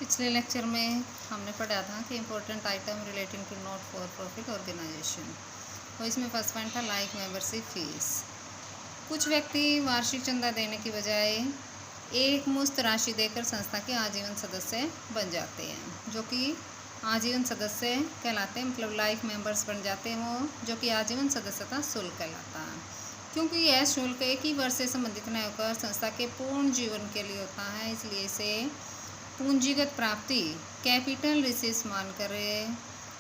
पिछले लेक्चर में हमने पढ़ा था कि important item relating to not for profit organisation. तो इसमें फर्स्ट पॉइंट था लाइक मेंबरशिप फीस। कुछ व्यक्ति वार्षिक चंदा देने की बजाय एक मुश्त राशि देकर संस्था के आजीवन सदस्य बन जाते हैं, जो कि आजीवन सदस्य कहलाते हैं, मतलब लाइफ मेंबर्स बन जाते हैं वो, जो कि आजीवन सदस्यता शुल्क कहलाता है। क्योंकि यह शुल्क एक ही वर्ष से संबंधित न होकर संस्था के पूर्ण जीवन के लिए होता है, इसलिए इसे पूंजीगत प्राप्ति कैपिटल रिसीव्स मानकर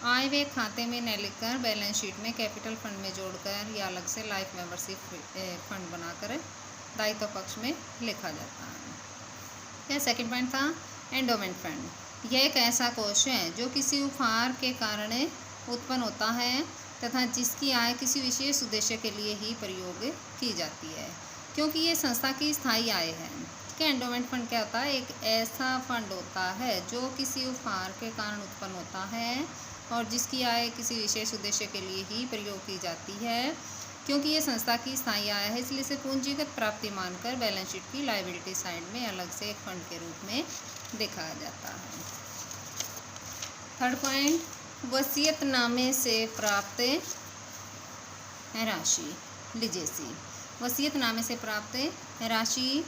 आय व्यय खाते में न लिखकर बैलेंस शीट में कैपिटल फंड में जोड़कर या अलग से लाइफ मेंबरशिप फंड बनाकर दायित्व पक्ष में लिखा जाता है। यह सेकंड पॉइंट था एंडोमेंट फंड। यह एक ऐसा कोष है जो किसी उपहार के कारण उत्पन्न होता है तथा जिसकी आय किसी विशेष उद्देश्य के लिए ही प्रयोग की जाती है, क्योंकि ये संस्था की स्थायी आय है। एंडोमेंट फंड क्या होता है? एक ऐसा फंड होता है जो किसी उपहार के कारण उत्पन्न होता है और जिसकी आय किसी विशेष उद्देश्य के लिए ही प्रयोग की जाती है, क्योंकि ये संस्था की स्थायी आय है, इसलिए इसे पूंजीगत प्राप्ति मानकर बैलेंस शीट की लायबिलिटी साइड में अलग से एक फंड के रूप में दिखाया जाता है। थर्ड पॉइंट, वसीयतनामे से प्राप्त राशि लीजेसी। वसीयतनामे से प्राप्त राशि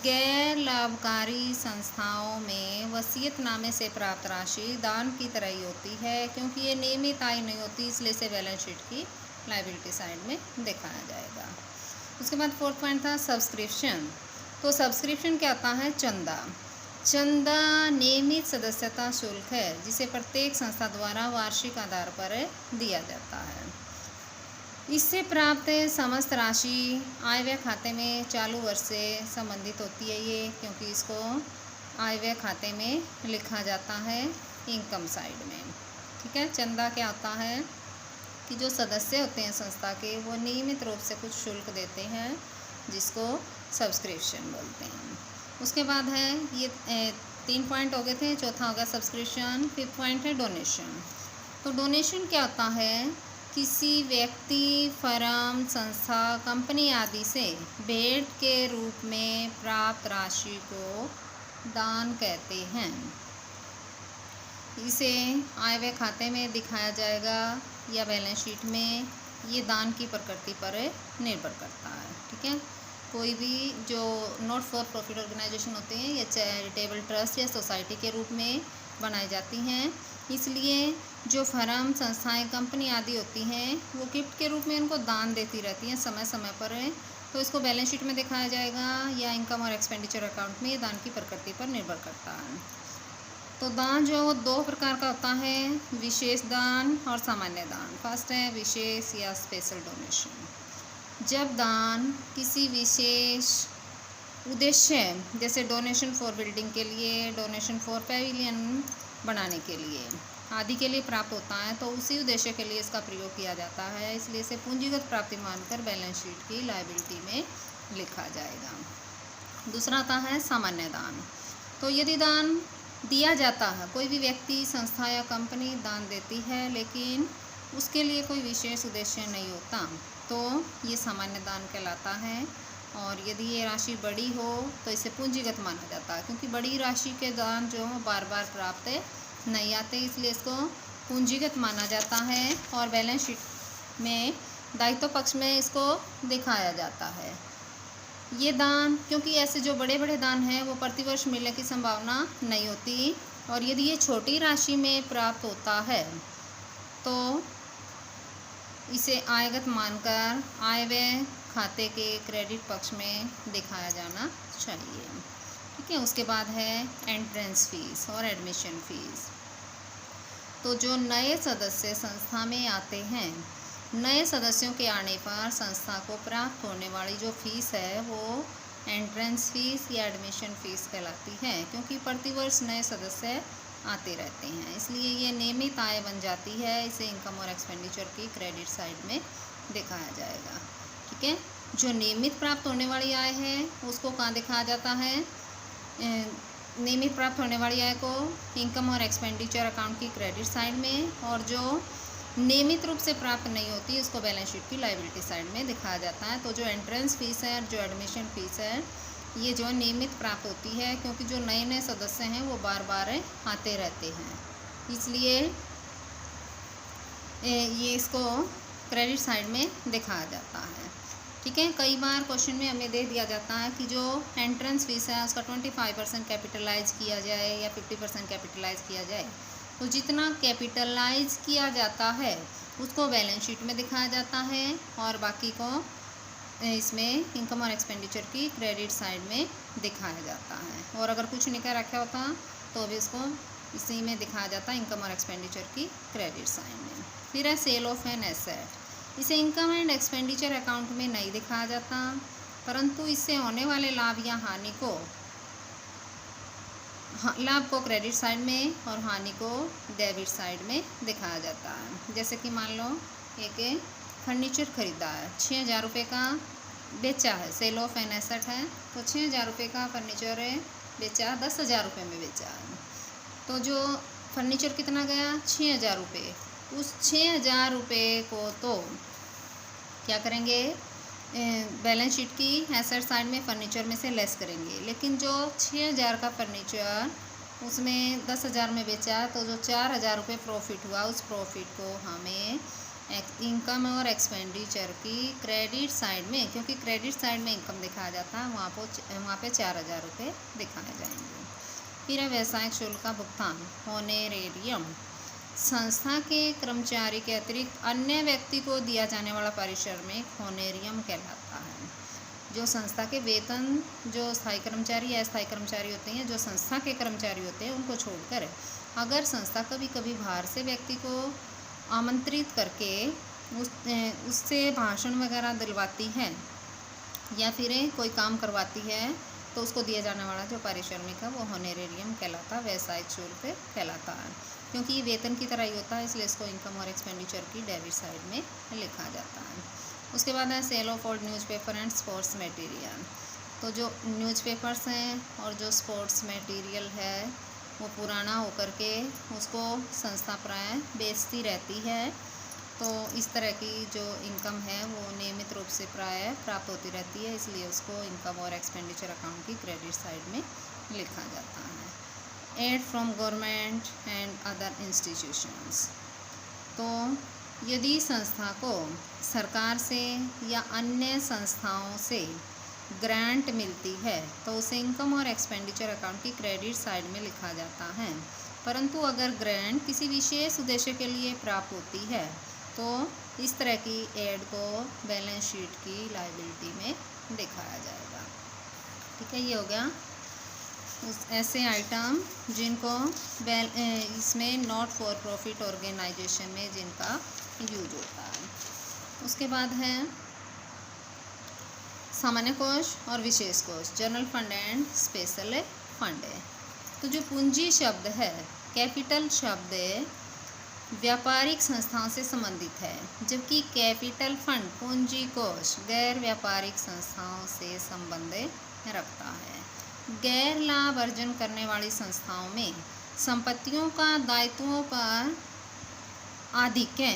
गैर लाभकारी संस्थाओं में वसीयतनामे से प्राप्त राशि दान की तरह ही होती है, क्योंकि ये नियमित आय नहीं होती, इसलिए इसे बैलेंस शीट की लायबिलिटी साइड में दिखाया जाएगा। उसके बाद फोर्थ पॉइंट था सब्सक्रिप्शन। तो सब्सक्रिप्शन क्या होता है? चंदा। चंदा नियमित सदस्यता शुल्क है जिसे प्रत्येक संस्था द्वारा वार्षिक आधार पर दिया जाता है। इससे प्राप्त समस्त राशि आय व्यय खाते में चालू वर्ष से संबंधित होती है ये, क्योंकि इसको आय व्यय खाते में लिखा जाता है इनकम साइड में। ठीक है। चंदा क्या होता है कि जो सदस्य होते हैं संस्था के, वो नियमित रूप से कुछ शुल्क देते हैं जिसको सब्सक्रिप्शन बोलते हैं। उसके बाद है ये 3 पॉइंट हो गए थे, चौथा हो गया सब्सक्रिप्शन। फिफ्थ पॉइंट है डोनेशन। तो डोनेशन क्या होता है? किसी व्यक्ति, फर्म, संस्था, कंपनी आदि से भेंट के रूप में प्राप्त राशि को दान कहते हैं। इसे आय व्यय खाते में दिखाया जाएगा या बैलेंस शीट में, ये दान की प्रकृति पर निर्भर करता है। ठीक है। कोई भी जो नॉट फॉर प्रॉफिट ऑर्गेनाइजेशन होते हैं या चैरिटेबल ट्रस्ट या सोसाइटी के रूप में बनाई जाती हैं, इसलिए जो फर्म, संस्थाएं, कंपनी आदि होती हैं वो गिफ्ट के रूप में इनको दान देती रहती हैं समय समय पर। तो इसको बैलेंस शीट में दिखाया जाएगा या इनकम और एक्सपेंडिचर अकाउंट में। दान की प्रकृति पर निर्भर करता है। तो दान जो 2 प्रकार का होता है, विशेष दान और सामान्य दान। फर्स्ट है विशेष या स्पेशल डोनेशन। जब दान किसी विशेष उद्देश्य, जैसे डोनेशन फॉर बिल्डिंग के लिए, डोनेशन फॉर पैविलियन बनाने के लिए आदि के लिए प्राप्त होता है, तो उसी उद्देश्य के लिए इसका प्रयोग किया जाता है, इसलिए इसे पूंजीगत प्राप्ति मानकर बैलेंस शीट की लायबिलिटी में लिखा जाएगा। दूसरा आता है सामान्य दान। तो यदि दान दिया जाता है, कोई भी व्यक्ति, संस्था या कंपनी दान देती है लेकिन उसके लिए कोई विशेष उद्देश्य नहीं होता, तो ये सामान्य दान कहलाता है। और यदि ये राशि बड़ी हो तो इसे पूंजीगत माना जाता है, क्योंकि बड़ी राशि के दान जो बार बार प्राप्त नहीं आते, इसलिए इसको पूंजीगत माना जाता है और बैलेंस शीट में दायित्व पक्ष में इसको दिखाया जाता है। ये दान, क्योंकि ऐसे जो बड़े बड़े दान हैं वो प्रतिवर्ष मिलने की संभावना नहीं होती, और यदि ये छोटी राशि में प्राप्त होता है तो इसे आयगत मानकर आय व्यय खाते के क्रेडिट पक्ष में दिखाया जाना चाहिए। ठीक है। उसके बाद है एंट्रेंस फीस और एडमिशन फीस। तो जो नए सदस्य संस्था में आते हैं, नए सदस्यों के आने पर संस्था को प्राप्त होने वाली जो फीस है वो एंट्रेंस फीस या एडमिशन फीस कहलाती है, क्योंकि प्रतिवर्ष नए सदस्य आते रहते हैं, इसलिए ये नियमित आय बन जाती है। इसे इनकम और एक्सपेंडिचर की क्रेडिट साइड में दिखाया जाएगा। ठीक है। जो नियमित प्राप्त होने वाली आय है उसको कहाँ दिखाया जाता है? नियमित प्राप्त होने वाली आय को इनकम और एक्सपेंडिचर अकाउंट की क्रेडिट साइड में, और जो नियमित रूप से प्राप्त नहीं होती उसको बैलेंस शीट की लायबिलिटी साइड में दिखाया जाता है। तो जो एंट्रेंस फीस है, जो एडमिशन फीस है, ये जो है नियमित प्राप्त होती है, क्योंकि जो नए नए सदस्य हैं वो बार बार आते रहते हैं, इसलिए ये इसको क्रेडिट साइड में दिखाया जाता है। ठीक है, कई बार क्वेश्चन में हमें दे दिया जाता है कि जो एंट्रेंस फीस है उसका 25% कैपिटलाइज किया जाए या 50% कैपिटलाइज किया जाए। तो जितना कैपिटलाइज किया जाता है उसको बैलेंस शीट में दिखाया जाता है और बाकी को इसमें इनकम और एक्सपेंडिचर की क्रेडिट साइड में दिखाया जाता है। और अगर कुछ नहीं कर रखा होता तो भी इसको इसी में दिखाया जाता है, इनकम और एक्सपेंडिचर की क्रेडिट साइड में। फिर है सेल ऑफ एन एसेट। इसे इनकम एंड एक्सपेंडिचर अकाउंट में नहीं दिखाया जाता, परंतु इससे होने वाले लाभ या हानि को लाभ को क्रेडिट साइड में और हानि को डेबिट साइड में दिखाया जाता है। जैसे कि मान लो एक फर्नीचर खरीदा है, 6,000 रुपये का बेचा है, सेल ऑफ एन एसेट है, तो 6,000 रुपये का फर्नीचर बेचा, 10,000 रुपये में बेचा है। तो जो फर्नीचर कितना गया, 6,000 रुपये। उस 6,000 रुपये को तो क्या करेंगे, बैलेंस शीट की एसेट साइड में फर्नीचर में से लेस करेंगे। लेकिन जो 6,000 का फर्नीचर उसमें 10,000 में बेचा, तो जो 4,000 रुपये प्रॉफिट हुआ उस प्रॉफिट को हमें इनकम और एक्सपेंडिचर की क्रेडिट साइड में, क्योंकि क्रेडिट साइड में इनकम दिखाया जाता है, वहाँ पे 4,000 रुपये दिखाए जाएंगे। फिर है व्यवसायिक शुल्क का भुगतान, होनेरेरियम। संस्था के कर्मचारी के अतिरिक्त अन्य व्यक्ति को दिया जाने वाला पारिश्रमिक होनेरियम कहलाता है। जो संस्था के वेतन, जो स्थायी कर्मचारी या अस्थायी कर्मचारी होते हैं, जो संस्था के कर्मचारी होते हैं, उनको छोड़कर अगर संस्था कभी कभी बाहर से व्यक्ति को आमंत्रित करके उससे भाषण वगैरह दिलवाती है या फिर कोई काम करवाती है, तो उसको दिया जाने वाला जो पारिश्रमिक है वो होनेरेरियम कहलाता है, व्यवसायिक शुल्क कहलाता है। क्योंकि ये वेतन की तरह ही होता है, इसलिए इसको इनकम और एक्सपेंडिचर की डेबिट साइड में लिखा जाता है। उसके बाद है sale of old newspaper and sports material. तो जो न्यूज़पेपर्स हैं और जो स्पोर्ट्स मटेरियल है वो पुराना होकर के उसको संस्था प्राय बेचती रहती है, तो इस तरह की जो इनकम है वो नियमित रूप से प्राय प्राप्त होती रहती है, इसलिए उसको इनकम और एक्सपेंडिचर अकाउंट की क्रेडिट साइड में लिखा जाता है। Aid from government and other institutions. तो यदि संस्था को सरकार से या अन्य संस्थाओं से ग्रांट मिलती है तो उसे इनकम और एक्सपेंडिचर अकाउंट की क्रेडिट साइड में लिखा जाता है। परंतु अगर ग्रांट किसी विशेष उद्देश्य के लिए प्राप्त होती है तो इस तरह की एड को बैलेंस शीट की लायबिलिटी में दिखाया जाएगा। ठीक है, ये हो गया ऐसे आइटम जिनको इसमें नॉट फॉर प्रॉफिट ऑर्गेनाइजेशन में जिनका यूज होता है। उसके बाद है सामान्य कोष और विशेष कोष, general fund and special fund है। तो जो पूंजी शब्द है, कैपिटल शब्द व्यापारिक संस्थाओं से संबंधित है, जबकि कैपिटल फंड पूंजी कोष गैर व्यापारिक संस्थाओं से संबंध रखता है। गैर लाभ अर्जन करने वाली संस्थाओं में संपत्तियों का दायित्वों पर आधिक्य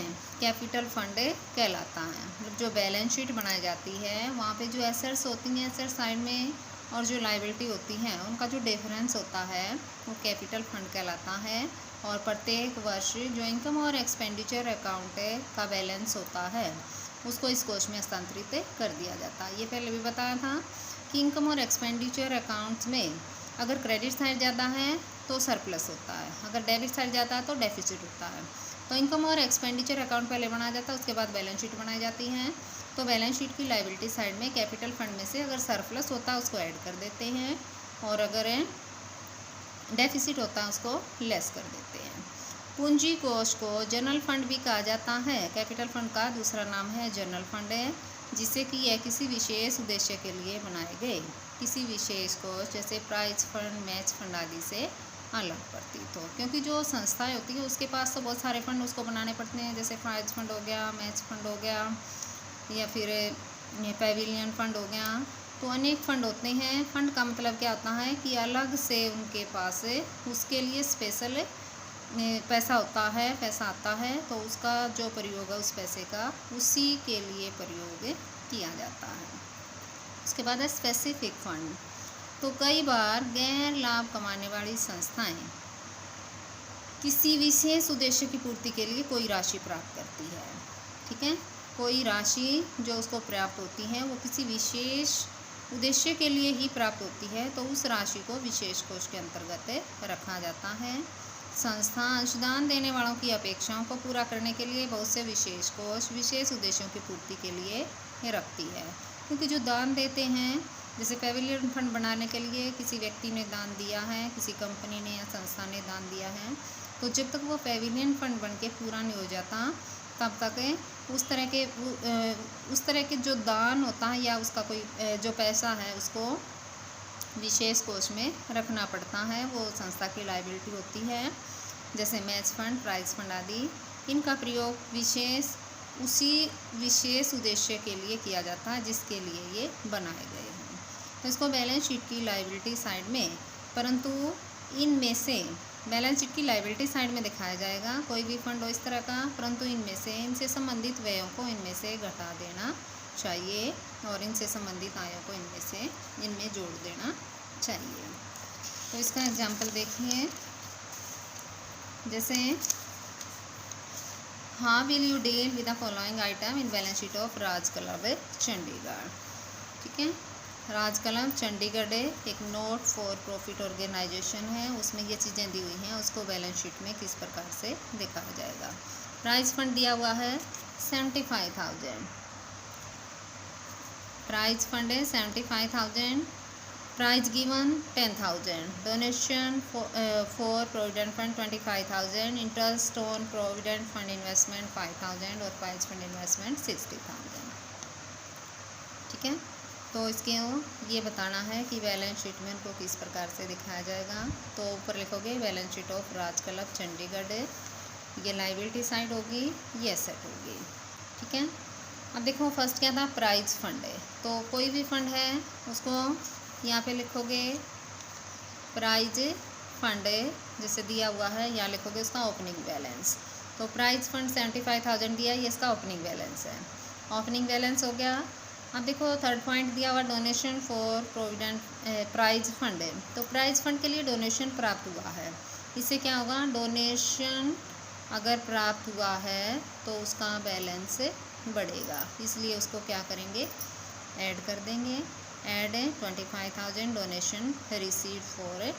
कैपिटल फंड कहलाता है। मतलब जो बैलेंस शीट बनाई जाती है वहाँ पे जो एसेट्स होती हैं एसेट साइड में और जो लायबिलिटी होती हैं उनका जो डिफरेंस होता है वो कैपिटल फंड कहलाता है। और प्रत्येक वर्ष जो इनकम और एक्सपेंडिचर अकाउंट का बैलेंस होता है उसको इस कोष में हस्तांतरित कर दिया जाता है। ये पहले भी बताया था कि इनकम और एक्सपेंडिचर अकाउंट्स में अगर क्रेडिट साइड ज़्यादा है तो सरप्लस होता है, अगर डेबिट साइड ज़्यादा है तो डेफिसिट होता है। तो इनकम और एक्सपेंडिचर अकाउंट पहले बनाया जाता है, उसके बाद बैलेंस शीट बनाई जाती है। तो बैलेंस शीट की लायबिलिटी साइड में कैपिटल फंड में से अगर सरप्लस होता है उसको ऐड कर देते हैं और अगर डेफिसिट होता है उसको लेस कर देते हैं। पूंजी कोष को जनरल फंड भी कहा जाता है। कैपिटल फंड का दूसरा नाम है जनरल फंड है, जिससे कि यह किसी विशेष उद्देश्य के लिए बनाए गए किसी विशेष कोष जैसे प्राइज फंड, मैच फंड आदि से अलग प्रतीत हो। क्योंकि जो संस्थाएं होती है उसके पास तो बहुत सारे फंड उसको बनाने पड़ते हैं, जैसे प्राइज फंड हो गया, मैच फंड हो गया या फिर पेविलियन फंड हो गया। तो अनेक फंड होते हैं। फंड का मतलब क्या होता है कि अलग से उनके पास उसके लिए स्पेशल पैसा होता है, पैसा आता है तो उसका जो प्रयोग है उस पैसे का उसी के लिए प्रयोग किया जाता है। उसके बाद है स्पेसिफिक फंड। तो कई बार गैर लाभ कमाने वाली संस्थाएं किसी विशेष उद्देश्य की पूर्ति के लिए कोई राशि प्राप्त करती है। ठीक है, कोई राशि जो उसको प्राप्त होती है वो किसी विशेष उद्देश्य के लिए ही प्राप्त होती है, तो उस राशि को विशेष कोष के अंतर्गत रखा जाता है। संस्था अंशदान देने वालों की अपेक्षाओं को पूरा करने के लिए बहुत से विशेष कोष विशेष उद्देश्यों की पूर्ति के लिए रखती है। क्योंकि जो दान देते हैं, जैसे पेविलियन फंड बनाने के लिए किसी व्यक्ति ने दान दिया है, किसी कंपनी ने या संस्था ने दान दिया है, तो जब तक वो पेविलियन फंड बन के पूरा नहीं हो जाता तब तक उस तरह के जो दान होता है या उसका कोई जो पैसा है उसको विशेष कोष में रखना पड़ता है। वो संस्था की लायबिलिटी होती है। जैसे मैच फंड, प्राइज फंड आदि, इनका प्रयोग उसी विशेष उद्देश्य के लिए किया जाता है जिसके लिए ये बनाए गए हैं। तो इसको बैलेंस शीट की लायबिलिटी साइड में, परंतु इनमें से बैलेंस शीट की लायबिलिटी साइड में दिखाया जाएगा कोई भी फंड हो इस तरह का, परंतु इनसे संबंधित व्ययों को इनमें से घटा देना चाहिए और इनसे संबंधित आयों को इनमें जोड़ देना चाहिए। तो इसका एग्जाम्पल देखिए, जैसे how will you deal with the following item in balance sheet of Raj club Chandigarh. ठीक है, राज क्लब चंडीगढ़ एक नॉट फॉर प्रॉफिट ऑर्गेनाइजेशन है, उसमें ये चीज़ें दी हुई हैं, उसको बैलेंस शीट में किस प्रकार से दिखाया जाएगा। प्राइज फंड दिया हुआ है 75,000, प्राइज फंड है 75,000, prize given 10,000, donation for provident fund 25,000, interest on provident fund investment 5,000 और प्राइज फंड इन्वेस्टमेंट 60,000। ठीक है, तो इसके ये बताना है कि बैलेंस शीट में उनको किस प्रकार से दिखाया जाएगा। तो ऊपर लिखोगे balance sheet of Raj club Chandigarh, ये लायबिलिटी साइड होगी, ये एसेट होगी। ठीक है, अब देखो फर्स्ट क्या था, प्राइज फंड है। तो कोई भी फंड है उसको यहाँ पे लिखोगे प्राइज फंड जैसे दिया हुआ है, यहाँ लिखोगे उसका ओपनिंग बैलेंस। तो प्राइज फंड 75,000 दिया, ये इसका ओपनिंग बैलेंस है, ओपनिंग बैलेंस हो गया। अब देखो थर्ड पॉइंट दिया हुआ donation for provident prize fund है। तो प्राइज फंड के लिए डोनेशन प्राप्त हुआ है, इससे क्या होगा, डोनेशन अगर प्राप्त हुआ है तो उसका बैलेंस बढ़ेगा, इसलिए उसको क्या करेंगे, ऐड कर देंगे। Add 25,000 donation receive for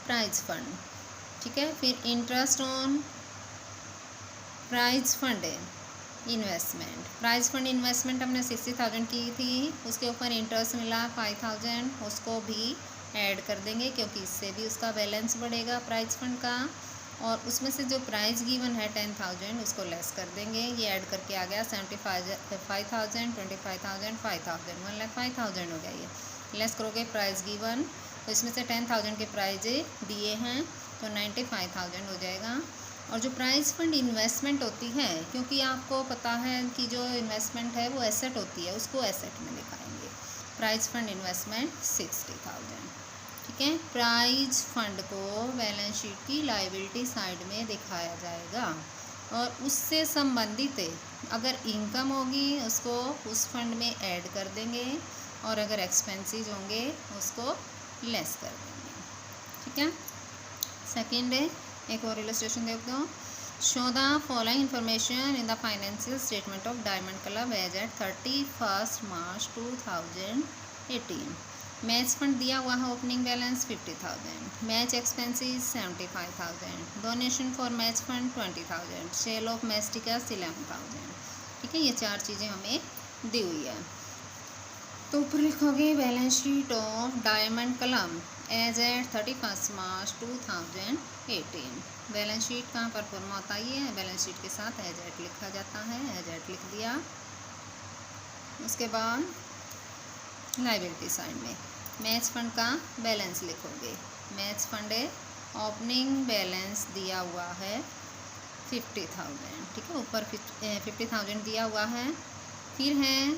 prize fund. ठीक है, फिर interest on prize fund investment, prize fund investment हमने 60,000 की थी, उसके ऊपर इंटरेस्ट मिला 5,000, उसको भी ऐड कर देंगे क्योंकि इससे भी उसका बैलेंस बढ़ेगा प्राइज फंड का। और उसमें से जो प्राइस गिवन है 10,000 उसको लेस कर देंगे, ये ऐड करके आ गया 75,000, 25,000, 5,000, 1,05,000 हो गया। ये लेस करोगे प्राइस गिवन, तो इसमें से 10,000 के प्राइज दिए हैं तो 95,000 हो जाएगा। और जो प्राइज फंड इन्वेस्टमेंट होती है, क्योंकि आपको पता है कि जो इन्वेस्टमेंट है वो एसेट होती है, उसको एसेट में दिखाएंगे। Prize fund investment 60,000। ठीक है, प्राइज फंड को बैलेंस शीट की लायबिलिटी साइड में दिखाया जाएगा और उससे संबंधित अगर इनकम होगी उसको उस फंड में ऐड कर देंगे और अगर एक्सपेंसेस होंगे उसको लेस कर देंगे। ठीक है, सेकेंड एक और इलस्ट्रेशन देख दो। Show the following information in the financial statement of Diamond Club as at 31 March 2018। Match fund दिया हुआ है, opening balance 50,000, match expenses 75,000, donation for match fund 20,000, sale of match tickets 11,000। ठीक है, ये चार चीज़ें हमें दी हुई है। तो ऊपर लिखोगे balance sheet of Diamond Club as at 31 March 2018। Balance sheet कहाँ पर फॉर्म होता है, बैलेंस शीट के साथ एज एट लिखा जाता है, एज एट लिख दिया। उसके बाद लायबिलिटी साइड में मैच फंड का बैलेंस लिखोगे, मैच फंड ओपनिंग बैलेंस दिया हुआ है 50,000। ठीक है, ऊपर 50,000 दिया हुआ है। फिर है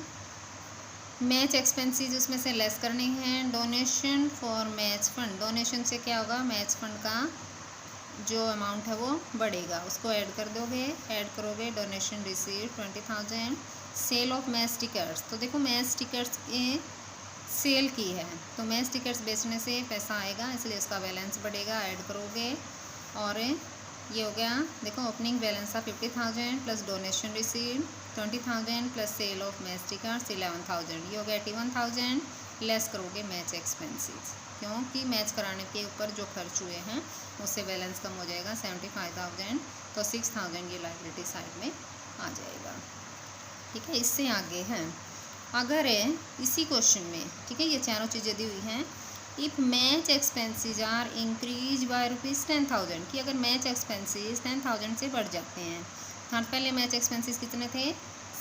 मैच एक्सपेंसेस, उसमें से लेस करने हैं। Donation for match fund, donation से क्या होगा, मैच फंड का जो अमाउंट है वो बढ़ेगा, उसको ऐड कर दोगे, ऐड करोगे। Donation receive 20,000। Sale of match tickets, तो देखो मैच टिकट्स के सेल की है, तो मैच टिकट्स बेचने से पैसा आएगा, इसलिए इसका बैलेंस बढ़ेगा, ऐड करोगे। और ये हो गया, देखो ओपनिंग बैलेंस था 50,000 plus donation receive 20,000 plus sale of match tickets 11,000, ये हो गया 81,000। लेस करोगे मैच एक्सपेंसेस, क्योंकि मैच कराने के ऊपर जो खर्च हुए हैं उससे बैलेंस कम हो जाएगा 75,000, तो 6,000 ये लायबिलिटी साइड में आ जाएगा। ठीक है, इससे आगे हैं, अगर इसी क्वेश्चन में, ठीक है, ये चारों चीज़ें दी हुई हैं। If match expenses are increase by ₹10,000, कि अगर मैच एक्सपेंसेस 10,000 से बढ़ जाते हैं। हाँ, पहले मैच एक्सपेंसेस कितने थे?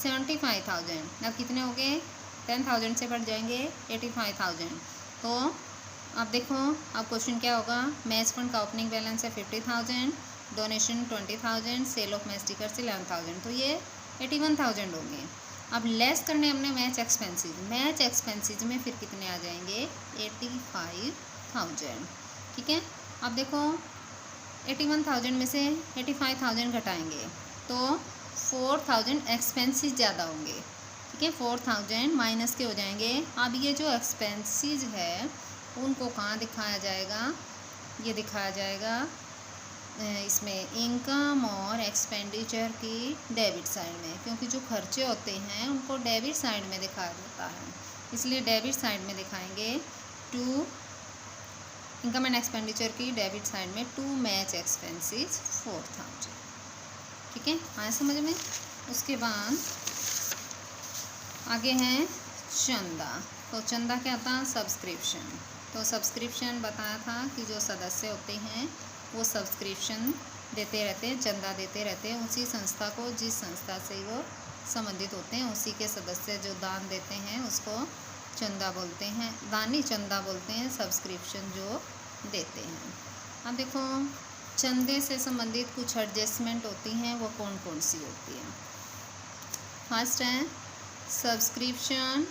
75,000, अब कितने हो गए? 10,000 से बढ़ जाएंगे 85,000। तो अब देखो, अब क्वेश्चन क्या होगा? मैच फंड का ओपनिंग बैलेंस है 50,000, donation 20,000, sale of match ticket 11,000, तो ये 81,000 होंगे। अब लेस करने हमने मैच एक्सपेंसेस में फिर कितने आ जाएंगे? 85,000। ठीक है, अब देखो 81,000 में से 85,000 घटाएंगे तो 4,000 एक्सपेंसेस ज़्यादा होंगे। ठीक है, 4,000 माइनस के हो जाएंगे। अब ये जो एक्सपेंसेस है उनको कहाँ दिखाया जाएगा? ये दिखाया जाएगा इसमें इनकम और एक्सपेंडिचर की डेबिट साइड में, क्योंकि जो खर्चे होते हैं उनको डेबिट साइड में दिखाया जाता है, इसलिए डेबिट साइड में दिखाएंगे टू इनकम एंड एक्सपेंडिचर की डेबिट साइड में 2 मैच एक्सपेंसेस 4,000। ठीक है, आया समझ में? उसके बाद आगे हैं चंदा। तो चंदा क्या था? सब्सक्रिप्शन। तो सब्सक्रिप्शन बताया था कि जो सदस्य होते हैं वो सब्सक्रिप्शन देते रहते हैं, चंदा देते रहते हैं उसी संस्था को, जिस संस्था से वो संबंधित होते हैं, उसी के सदस्य जो दान देते हैं उसको चंदा बोलते हैं, दानी चंदा बोलते हैं, सब्सक्रिप्शन जो देते हैं। अब देखो, चंदे से संबंधित कुछ एडजस्टमेंट होती हैं, वो कौन कौन सी होती हैं? फर्स्ट है subscription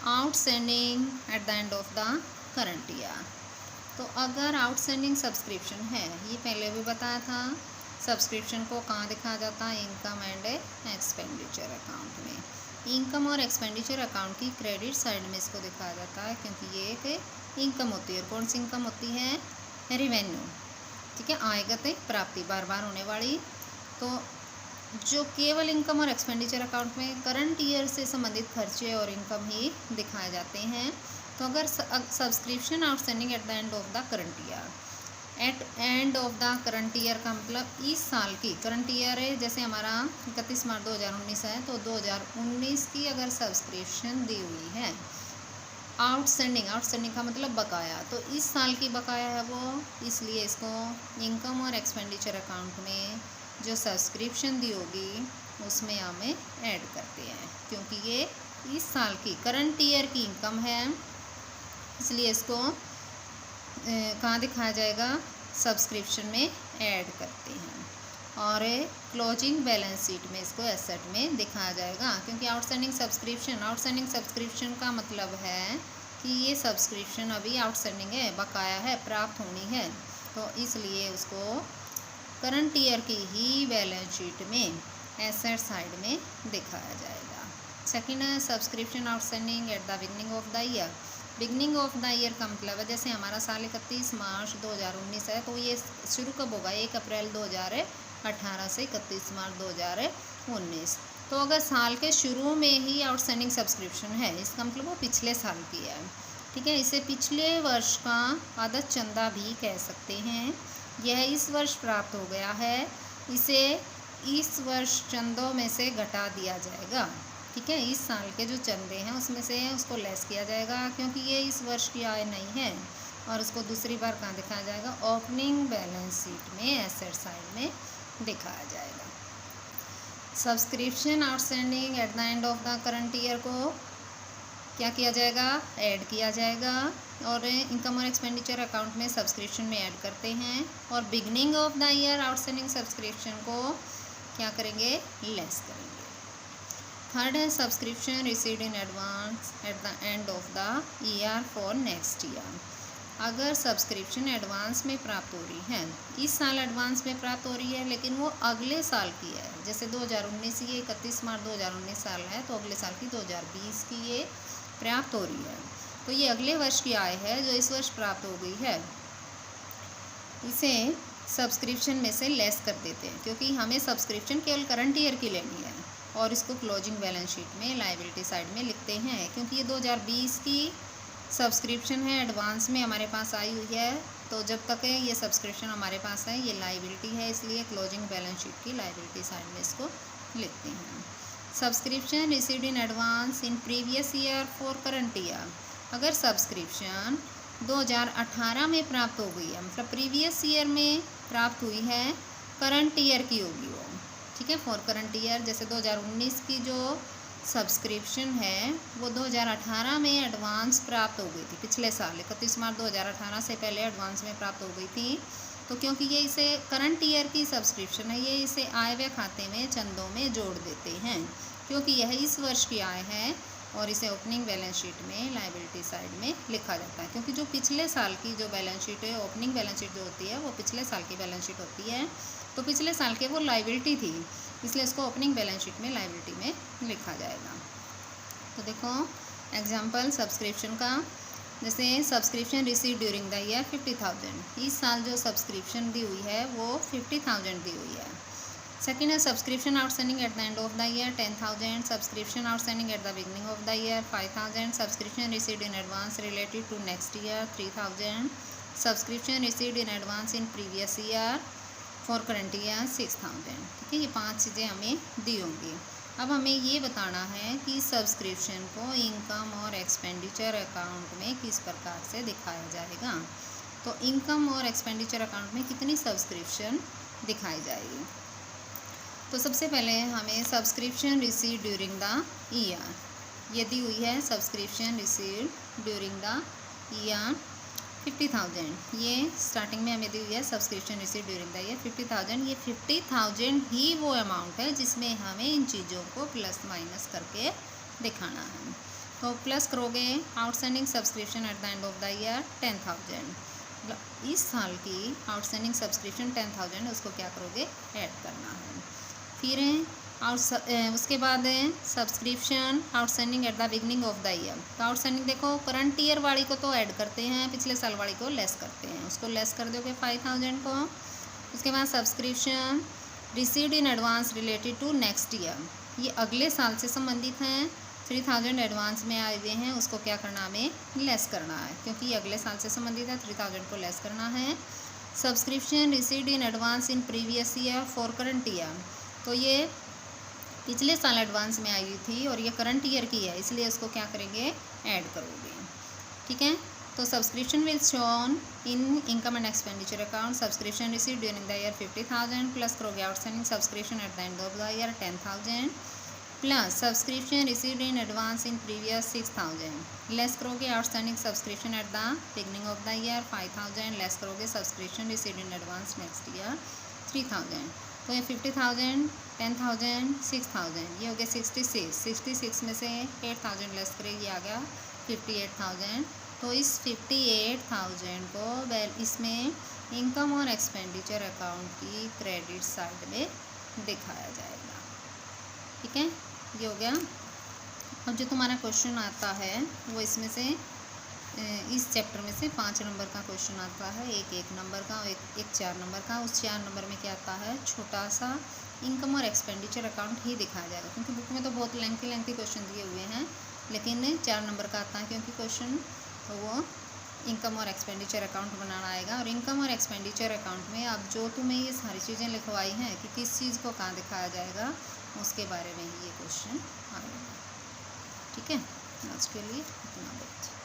outstanding at the end of the current year. तो अगर आउटस्टैंडिंग सब्सक्रिप्शन है, ये पहले भी बताया था, सब्सक्रिप्शन को कहाँ दिखाया जाता है? इनकम एंड एक्सपेंडिचर अकाउंट में। इनकम और एक्सपेंडिचर अकाउंट की क्रेडिट साइड में इसको दिखाया जाता है, क्योंकि ये एक इनकम होती है। और कौन सी इनकम होती है? रेवेन्यू। ठीक है, आयगत प्राप्ति, बार बार होने वाली। तो जो केवल इनकम और एक्सपेंडिचर अकाउंट में करंट ईयर से संबंधित खर्चे और इनकम ही दिखाए जाते हैं। तो अगर subscription outstanding at the end of the current year, at end of the current year का मतलब इस साल की, करंट ईयर है जैसे हमारा 31 मार्च 2019 है, तो 2019 की अगर सब्सक्रिप्शन दी हुई है, आउटस्टैंडिंग का मतलब बकाया, तो इस साल की बकाया है वो, इसलिए इसको इनकम और एक्सपेंडिचर अकाउंट में जो सब्सक्रिप्शन दी होगी उसमें हमें ऐड करते हैं, क्योंकि ये इस साल की करंट ईयर की इनकम है, इसलिए इसको कहाँ दिखाया जाएगा? सब्सक्रिप्शन में ऐड करते हैं। और क्लोजिंग बैलेंस शीट में इसको एसेट में दिखाया जाएगा, क्योंकि आउटस्टैंडिंग सब्सक्रिप्शन का मतलब है कि ये सब्सक्रिप्शन अभी आउटस्टैंडिंग है, बकाया है, प्राप्त होनी है, तो इसलिए उसको करंट ईयर की ही बैलेंस शीट में एसेट साइड में दिखाया जाएगा। सेकेंड है subscription outstanding at the beginning of the year. Beginning of the year का मतलब है जैसे हमारा साल 31 मार्च 2019 है, तो ये शुरू कब होगा? 1 अप्रैल 2018 से 31 मार्च 2019। तो अगर साल के शुरू में ही आउटस्टैंडिंग सब्सक्रिप्शन है, इसका मतलब वो पिछले साल की है। ठीक है, इसे पिछले वर्ष का आदत चंदा भी कह सकते हैं। यह इस वर्ष प्राप्त हो गया है, इसे इस वर्ष चंदों में से घटा दिया जाएगा। ठीक है, इस साल के जो चंदे हैं उसमें से उसको लेस किया जाएगा, क्योंकि ये इस वर्ष की आय नहीं है, और उसको दूसरी बार कहाँ दिखाया जाएगा? ओपनिंग बैलेंस शीट में एसेट साइड में दिखाया जाएगा। Subscription outstanding at the end of the current year को क्या किया जाएगा? ऐड किया जाएगा, और इनकम और एक्सपेंडिचर अकाउंट में सब्सक्रिप्शन में ऐड करते हैं, और beginning of the year outstanding subscription को क्या करेंगे? लेस करेंगे। थर्ड है subscription received in advance at the end of the year for next year. अगर सब्सक्रिप्शन एडवांस में प्राप्त हो रही है, इस साल एडवांस में प्राप्त हो रही है, लेकिन वो अगले साल की है, जैसे 2019 ये 31 मार्च 2019 साल है, तो अगले साल की 2020 की ये प्राप्त हो रही है, तो ये अगले वर्ष की आय है जो इस वर्ष प्राप्त हो गई है, इसे सब्सक्रिप्शन में से लेस कर देते हैं, क्योंकि हमें सब्सक्रिप्शन केवल करंट ईयर की लेनी है और इसको क्लोजिंग बैलेंस शीट में लायबिलिटी साइड में लिखते हैं। क्योंकि ये 2020 की सब्सक्रिप्शन है, एडवांस में हमारे पास आई हुई है, तो जब तक ये सब्सक्रिप्शन हमारे पास है ये लायबिलिटी है, इसलिए क्लोजिंग बैलेंस शीट की लायबिलिटी साइड में इसको लिखते हैं। Subscription received in advance in previous year for current year. अगर सब्सक्रिप्शन 2018 में प्राप्त हो गई है, मतलब प्रीवियस ईयर में प्राप्त हुई है, करंट ईयर की होगी वो, ठीक है, फॉर करंट ईयर। जैसे 2019 की जो सब्सक्रिप्शन है वो 2018 में एडवांस प्राप्त हो गई थी, पिछले साल 31 मार्च 2018 से पहले एडवांस में प्राप्त हो गई थी। तो क्योंकि ये इसे करंट ईयर की सब्सक्रिप्शन है, ये इसे आय व्यय खाते में चंदों में जोड़ देते हैं, क्योंकि यह इस वर्ष की आय है और इसे ओपनिंग बैलेंस शीट में लायबिलिटी साइड में लिखा जाता है। क्योंकि जो पिछले साल की जो बैलेंस शीट है, ओपनिंग बैलेंस शीट जो होती है वो पिछले साल की बैलेंस शीट होती है, तो पिछले साल के वो लायबिलिटी थी, इसलिए इसको ओपनिंग बैलेंस शीट में लायबिलिटी में लिखा जाएगा। तो देखो एग्जाम्पल सब्सक्रिप्शन का, जैसे subscription receive during the year 50,000, इस साल जो सब्सक्रिप्शन दी हुई है वो 50,000 दी हुई है। सेकेंड है subscription outstanding at the end of the year 10,000, subscription outstanding at the beginning of the year 5,000, subscription received in advance related to next year 3,000, subscription received in advance in previous year for current year 6,000। ठीक है, ये 5 चीज़ें हमें दी होंगी। अब हमें ये बताना है कि सब्सक्रिप्शन को इनकम और एक्सपेंडिचर अकाउंट में किस प्रकार से दिखाया जाएगा। तो इनकम और एक्सपेंडिचर अकाउंट में कितनी सब्सक्रिप्शन दिखाई जाएगी। तो सबसे पहले हमें subscription receive during the year, ये दी हुई है subscription receive during the year 50,000, ये स्टार्टिंग में हमें दी हुई है subscription receive during the year 50,000। ये 50,000 ही वो अमाउंट है जिसमें हमें इन चीज़ों को प्लस माइनस करके दिखाना है। तो प्लस करोगे outstanding subscription at the end of the year 10,000, इस साल की आउटस्टैंडिंग सब्सक्रिप्शन 10,000 उसको क्या करोगे, ऐड करना है। फिर उसके बाद subscription outstanding at the beginning of the year. तो आउटस्टैंडिंग देखो करंट ईयर वाली को तो ऐड करते हैं, पिछले साल वाली को लेस करते हैं, उसको लेस कर दोगे 5,000 को। उसके बाद subscription received in advance related to next year, ये अगले साल से संबंधित हैं, 3,000 एडवांस में आए हुए हैं, उसको क्या करना, हमें लेस करना है, क्योंकि ये अगले साल से संबंधित है, 3,000 को लेस करना है। Subscription received in advance in previous year for current year, तो ये पिछले साल एडवांस में आई हुई थी और ये करंट ईयर की है, इसलिए इसको क्या करेंगे, ऐड करोगे। ठीक है, तो subscription will shown in income and expenditure account, subscription received during the year 50,000 plus करोगे outstanding subscription at the end of the year 10,000 plus subscription received in advance in previous 6,000, less करोगे outstanding subscription at the beginning of the year 5,000, less करोगे subscription received in advance next year 3,000। तो ये 50,000, 10,000, 6,000, ये हो गया 66 में से 8,000 less करें, ये आ गया 58,000। तो इस 58,000 को इसमें इनकम और एक्सपेंडिचर अकाउंट की क्रेडिट साइड में दिखाया जाएगा। ठीक है, ये हो गया। अब जो तुम्हारा क्वेश्चन आता है वो इसमें से इस चैप्टर में से 5 नंबर का क्वेश्चन आता है, एक 1 नंबर का और एक 4 नंबर का। उस 4 नंबर में क्या आता है, छोटा सा इनकम और एक्सपेंडिचर अकाउंट ही दिखाया जाएगा, क्योंकि बुक में तो बहुत लेंथी क्वेश्चन दिए हुए हैं, लेकिन 4 नंबर का आता है क्योंकि क्वेश्चन, तो वो इनकम और एक्सपेंडिचर अकाउंट बनाना आएगा। और इनकम और एक्सपेंडिचर अकाउंट में अब जो तुम्हें ये सारी चीज़ें लिखवाई हैं कि किस चीज़ को कहाँ दिखाया जाएगा, उसके बारे में ही ये क्वेश्चन आएगा। ठीक है, आज के लिए इतना बहुत।